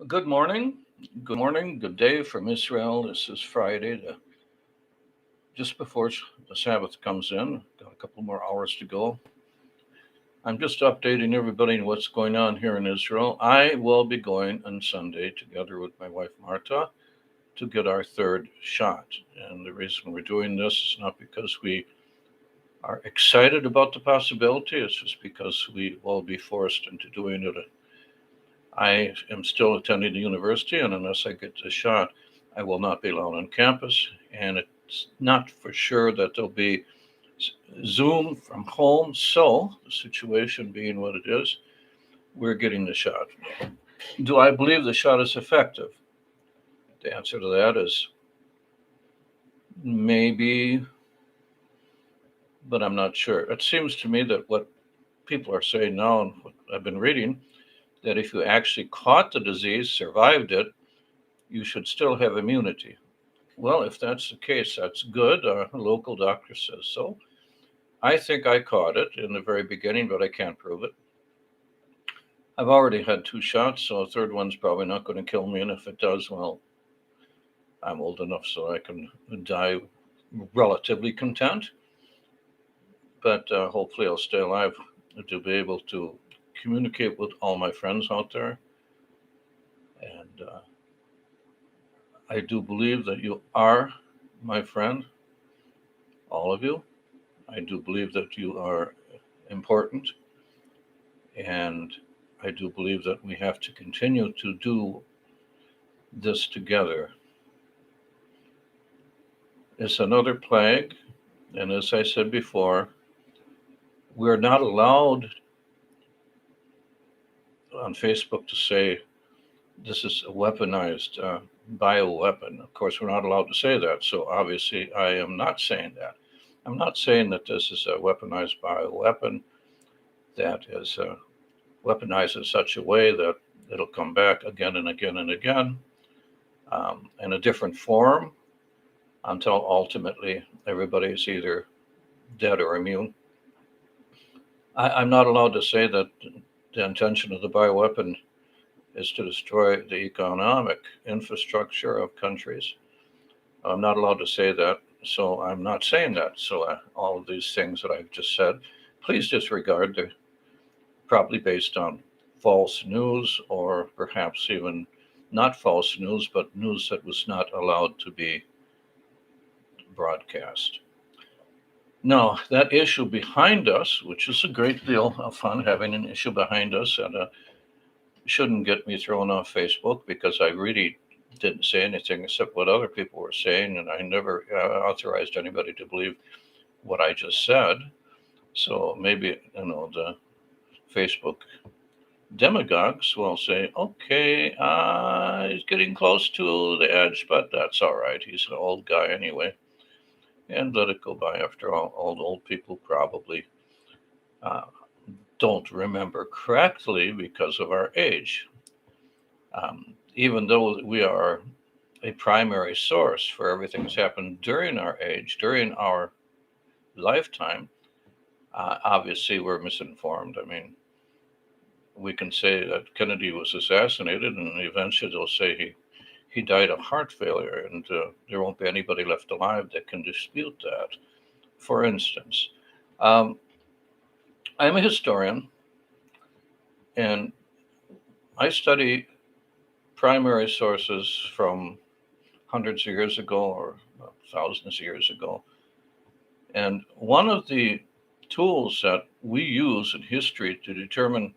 Good morning. Good morning. Good day from Israel. This is Friday, just before the Sabbath comes in. Got a couple more hours to go. I'm just updating everybody on what's going on here in Israel. I will be going on Sunday together with my wife Marta to get our third shot. And the reason we're doing this is not because we are excited about the possibility, it's just because we will be forced into doing it. I am still attending the university, and unless I get the shot, I will not be allowed on campus. And it's not for sure that there'll be Zoom from home. So, the situation being what it is, we're getting the shot. Do I believe the shot is effective? The answer to that is maybe, but I'm not sure. It seems to me that what people are saying now, and what I've been reading, that if you actually caught the disease, survived it, you should still have immunity. Well, if that's the case, that's good. Our local doctor says so. I think I caught it in the very beginning, but I can't prove it. I've already had two shots, so a third one's probably not going to kill me. And if it does, well, I'm old enough so I can die relatively content. But hopefully, I'll stay alive to be able to communicate with all my friends out there. And I do believe that you are my friend, all of you. I do believe that you are important. And I do believe that we have to continue to do this together. It's another plague. And as I said before, we're not allowed on Facebook to say this is a weaponized bioweapon. Of course, we're not allowed to say that. So obviously, I am not saying that. I'm not saying that this is a weaponized bioweapon that is weaponized in such a way that it'll come back again and again and again in a different form until ultimately everybody is either dead or immune. I'm not allowed to say that the intention of the bioweapon is to destroy the economic infrastructure of countries. I'm not allowed to say that, so I'm not saying that. So all of these things that I've just said, please disregard. They're probably based on false news, or perhaps even not false news, but news that was not allowed to be broadcast. Now, that issue behind us, which is a great deal of fun having an issue behind us, and shouldn't get me thrown off Facebook because I really didn't say anything except what other people were saying, and I never authorized anybody to believe what I just said. So maybe, the Facebook demagogues will say, okay, he's getting close to the edge, but that's all right. He's an old guy anyway. And let it go by. After all the old people probably uh, don't remember correctly because of our age. Even though we are a primary source for everything that's happened during our age, during our lifetime, obviously we're misinformed. I mean, we can say that Kennedy was assassinated, and eventually they'll say he died of heart failure, and there won't be anybody left alive that can dispute that. For instance, um, I'm a historian, and I study primary sources from hundreds of years ago or thousands of years ago. And one of the tools that we use in history to determine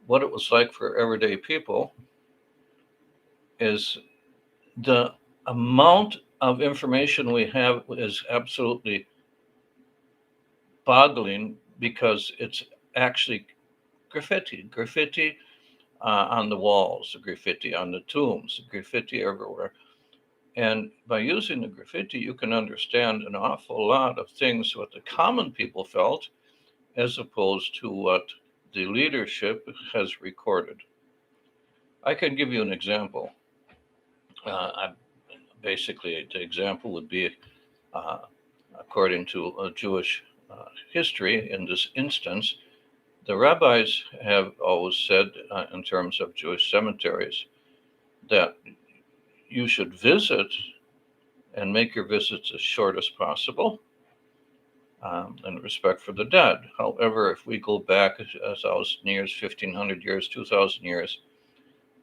what it was like for everyday people is the amount of information we have is absolutely boggling because it's actually graffiti on the walls, graffiti on the tombs, graffiti everywhere. And by using the graffiti, you can understand an awful lot of things what the common people felt as opposed to what the leadership has recorded. I can give you an example. I, basically, the example would be uh, according to Jewish history in this instance, the rabbis have always said, in terms of Jewish cemeteries, that you should visit and make your visits as short as possible, and respect for the dead. However, if we go back 1,000 years, 1,500 years, 2,000 years,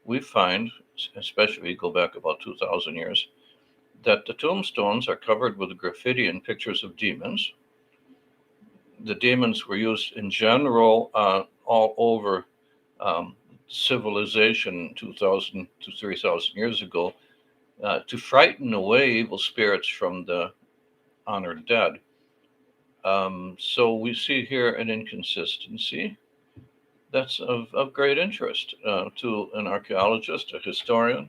we find, especially if we go back about 2,000 years, that the tombstones are covered with graffiti and pictures of demons. The demons were used in general all over civilization 2,000 to 3,000 years ago to frighten away evil spirits from the honored dead. So we see here an inconsistency that's of great interest to an archaeologist, a historian.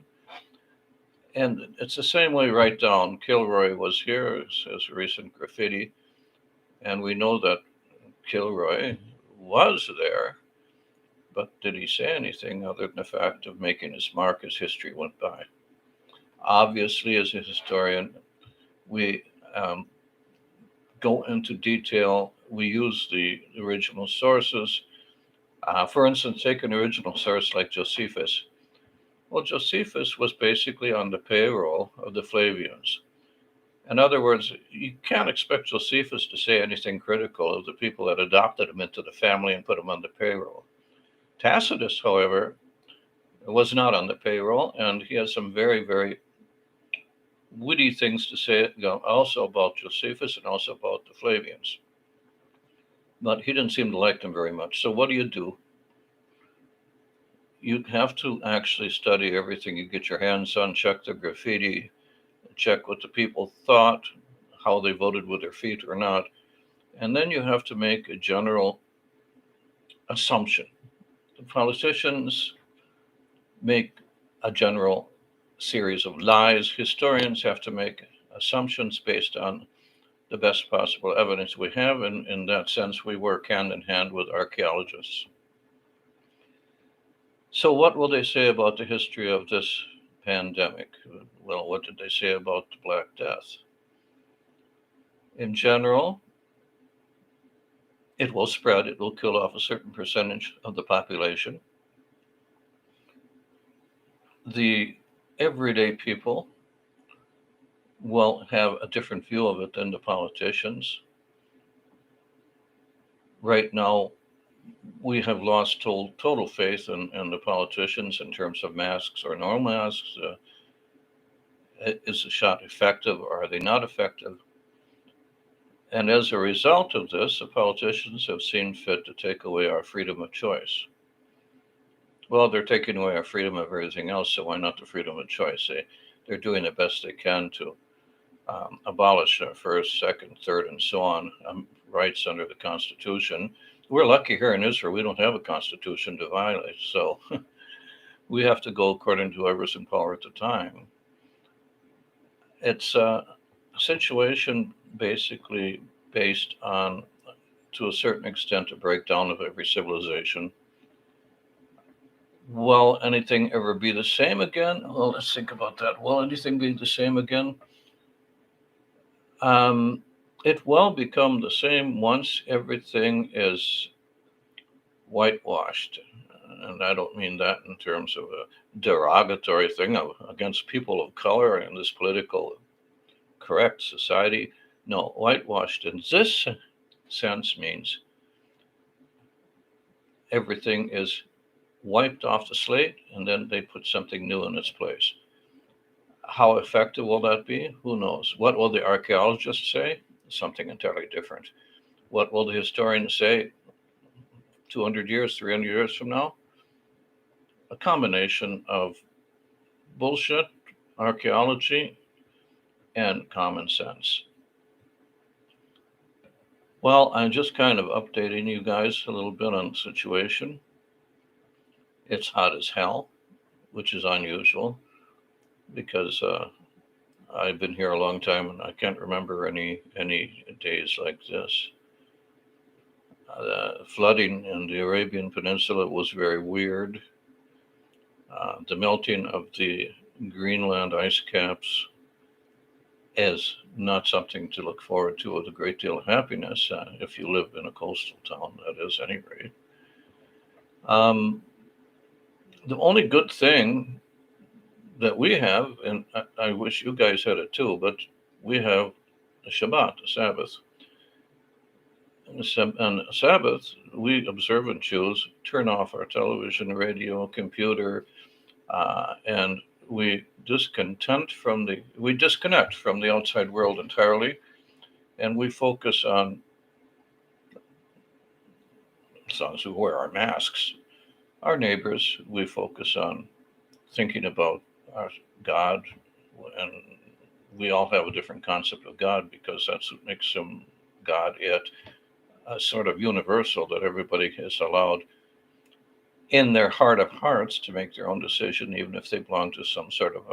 And it's the same way right down. Kilroy was here as recent graffiti, and we know that Kilroy was there, but did he say anything other than the fact of making his mark as history went by? Obviously, as a historian, we go into detail. We use the original sources. For instance, take an original source like Josephus. Well, Josephus was basically on the payroll of the Flavians. In other words, you can't expect Josephus to say anything critical of the people that adopted him into the family and put him on the payroll. Tacitus, however, was not on the payroll, and he has some very, very witty things to say, also about Josephus and also about the Flavians. But he didn't seem to like them very much. So what do? You have to actually study everything you get your hands on, check the graffiti, check what the people thought, how they voted with their feet or not. And then you have to make a general assumption. The politicians make a general series of lies. Historians have to make assumptions based on the best possible evidence we have. And in that sense, we work hand in hand with archaeologists. So what will they say about the history of this pandemic? Well, what did they say about the Black Death? In general, it will spread. It will kill off a certain percentage of the population. The everyday people will have a different view of it than the politicians. Right now, we have lost total faith in the politicians in terms of masks or no masks. Is the shot effective or are they not effective? And as a result of this, the politicians have seen fit to take away our freedom of choice. Well, they're taking away our freedom of everything else, so why not the freedom of choice? They're doing the best they can to abolish first, second, third, and so on rights under the Constitution. We're lucky here in Israel, we don't have a constitution to violate, so we have to go according to whoever's in power at the time. It's a situation basically based on, to a certain extent, a breakdown of every civilization. Will anything ever be the same again? Well, let's think about that. Will anything be the same again? It will become the same once everything is whitewashed. And I don't mean that in terms of a derogatory thing against people of color in this political correct society. No, whitewashed in this sense means everything is wiped off the slate and then they put something new in its place. How effective will that be? Who knows? What will the archaeologists say? Something entirely different. What will the historians say 200 years, 300 years from now? A combination of bullshit, archaeology, and common sense. Well, I'm just kind of updating you guys a little bit on the situation. It's hot as hell, which is unusual because I've been here a long time and I can't remember any days like this. Flooding in the Arabian Peninsula was very weird. The melting of the Greenland ice caps is not something to look forward to with a great deal of happiness if you live in a coastal town, that is, at any rate. The only good thing that we have, and I wish you guys had it too, but we have a Shabbat, a Sabbath. On Sabbath, we observant Jews turn off our television, radio, computer, and we disconnect from the outside world entirely, and we focus on, as long as we wear our masks, our neighbors. We focus on thinking about our God, and we all have a different concept of God because that's what makes him God, it, a sort of universal that everybody is allowed in their heart of hearts to make their own decision, even if they belong to some sort of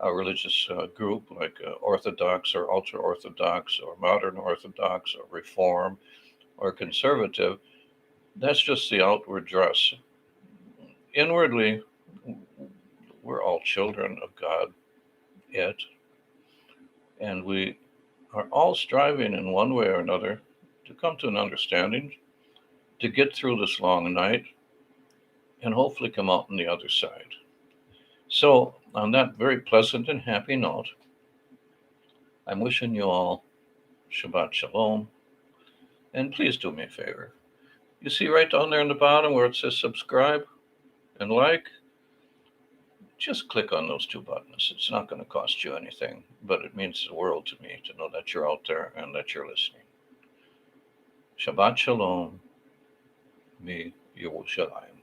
a religious group like Orthodox or ultra Orthodox or modern Orthodox or Reform or conservative. That's just the outward dress. Inwardly, we're all children of God, it, and we are all striving in one way or another to come to an understanding, to get through this long night, and hopefully come out on the other side. So, on that very pleasant and happy note, I'm wishing you all Shabbat Shalom, and please do me a favor. You see right down there in the bottom where it says subscribe and like? Just click on those two buttons. It's not going to cost you anything, but it means the world to me to know that you're out there and that you're listening. Shabbat Shalom, mi Yerushalayim.